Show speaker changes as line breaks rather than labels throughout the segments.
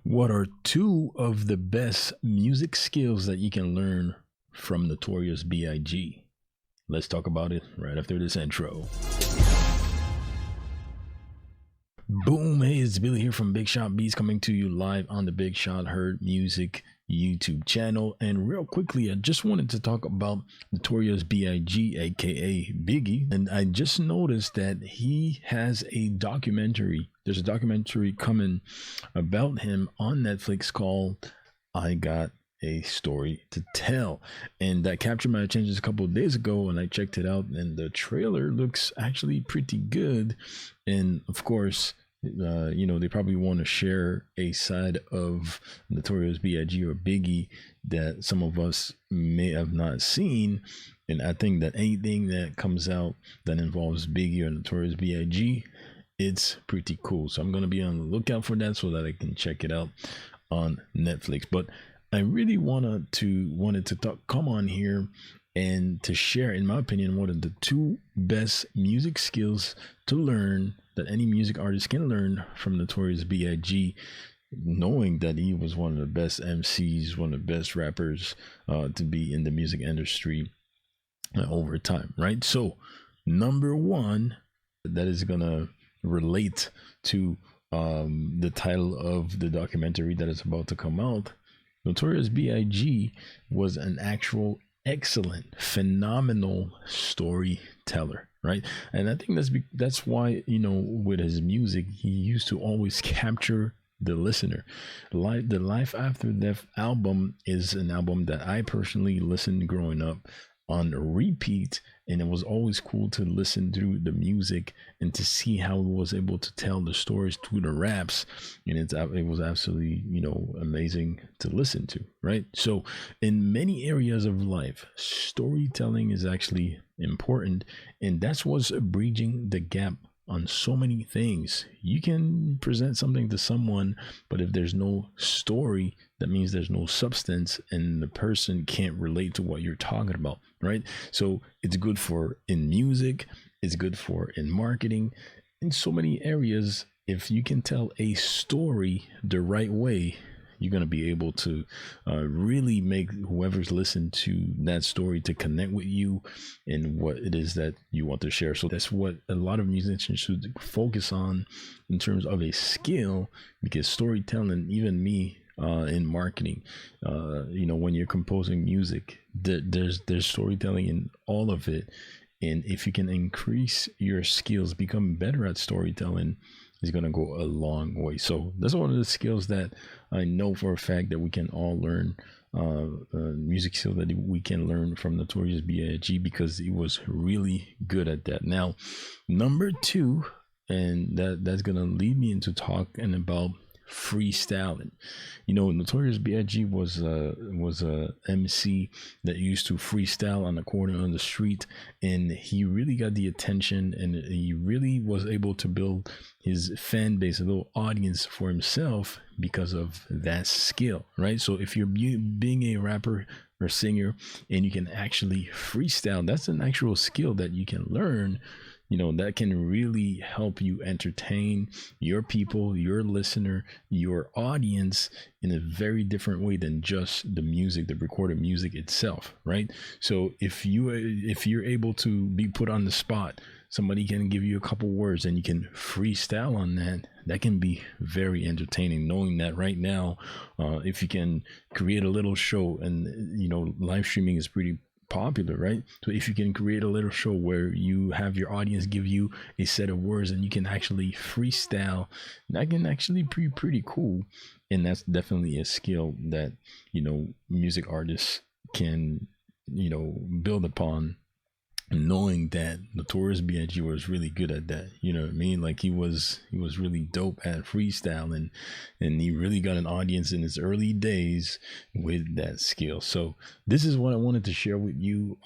What are two of the best music skills that you can learn from Notorious B.I.G? Let's talk about it right after this intro. Boom, hey, it's Billy here from Big Shot Beats, coming to you live on the Big Shot Heard Music YouTube channel. And real quickly, I just wanted to talk about Notorious B.I.G, aka Biggie. And I just noticed that he has a documentary. There's a documentary coming about him on Netflix called I Got a Story to Tell, and that captured my attention a couple of days ago, and I checked it out, and the trailer looks actually pretty good. And of course, they probably want to share a side of Notorious B.I.G or Biggie that some of us may have not seen. And I think that anything that comes out that involves Biggie or Notorious B.I.G, it's pretty cool. So I'm going to be on the lookout for that so that I can check it out on Netflix. But I really wanted to come on here and to share, in my opinion, one of the two best music skills to learn that any music artist can learn from Notorious B.I.G, knowing that he was one of the best MCs, one of the best rappers to be in the music industry over time, right? So number one, that is gonna relate to the title of the documentary that is about to come out. Notorious B.I.G was an actual excellent, phenomenal storyteller, right? And I think that's why, with his music, he used to always capture the listener. The Life After Death album is an album that I personally listened growing up on repeat, and it was always cool to listen through the music and to see how he was able to tell the stories through the raps. And it was absolutely amazing to listen to, right? So in many areas of life, storytelling is actually important, and that's what's bridging the gap on so many things. You can present something to someone, but if there's no story, that means there's no substance, and the person can't relate to what you're talking about, right? So it's good for in music, it's good for in marketing, in so many areas. If you can tell a story the right way, you're going to be able to really make whoever's listened to that story to connect with you and what it is that you want to share. So that's what a lot of musicians should focus on in terms of a skill, because storytelling, even me in marketing, when you're composing music, there's storytelling in all of it. And if you can increase your skills, become better at storytelling, is going to go a long way. So that's one of the skills that I know for a fact that we can all learn, music skill that we can learn from Notorious B.I.G, because he was really good at that. Now, number two, and that's going to lead me into talking about freestyling. Notorious B.I.G was a MC that used to freestyle on the corner on the street, and he really got the attention, and he really was able to build his fan base, a little audience for himself, because of that skill, right? So if you're being a rapper or singer and you can actually freestyle, that's an actual skill that you can learn, that can really help you entertain your people, your listener, your audience in a very different way than just the music, the recorded music itself, right? So if you're able to be put on the spot, somebody can give you a couple words and you can freestyle on that. That can be very entertaining, knowing that right now, if you can create a little show, and live streaming is pretty popular, right? So if you can create a little show where you have your audience give you a set of words and you can actually freestyle, that can actually be pretty cool. And that's definitely a skill that music artists can build upon, knowing that Notorious B.I.G was really good at that. You know what I mean? Like he was really dope at freestyling, and he really got an audience in his early days with that skill. So this is what I wanted to share with you.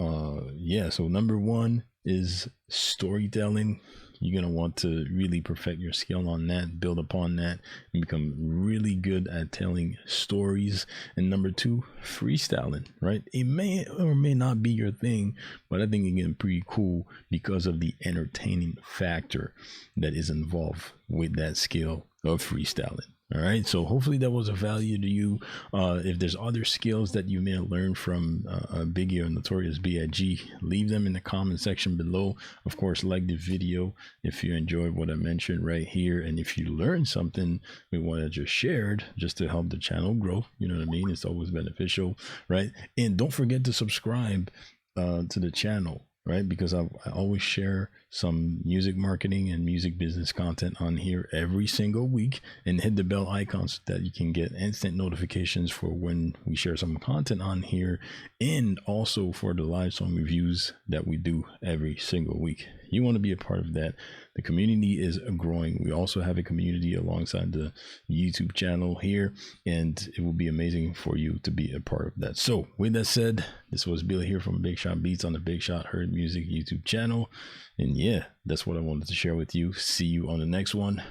So number one is storytelling. You're going to want to really perfect your skill on that, build upon that, and become really good at telling stories. And number two, freestyling, right? It may or may not be your thing, but I think it can be pretty cool because of the entertaining factor that is involved with that skill of freestyling. All right, so hopefully that was of value to you. If there's other skills that you may have learned from Biggie or Notorious B.I.G, leave them in the comment section below. Of course, like the video if you enjoyed what I mentioned right here, and if you learned something we want to just shared just to help the channel grow, you know what I mean? It's always beneficial, right? And don't forget to subscribe to the channel, right? Because I always share some music marketing and music business content on here every single week, and hit the bell icon so that you can get instant notifications for when we share some content on here, and also for the live song reviews that we do every single week. You want to be a part of that. The community is growing. We also have a community alongside the YouTube channel here, and it will be amazing for you to be a part of that. So with that said, this was Billy here from Big Shot Beats on the Big Shot Heard Music YouTube channel. And yeah, that's what I wanted to share with you. See you on the next one.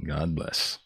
God bless.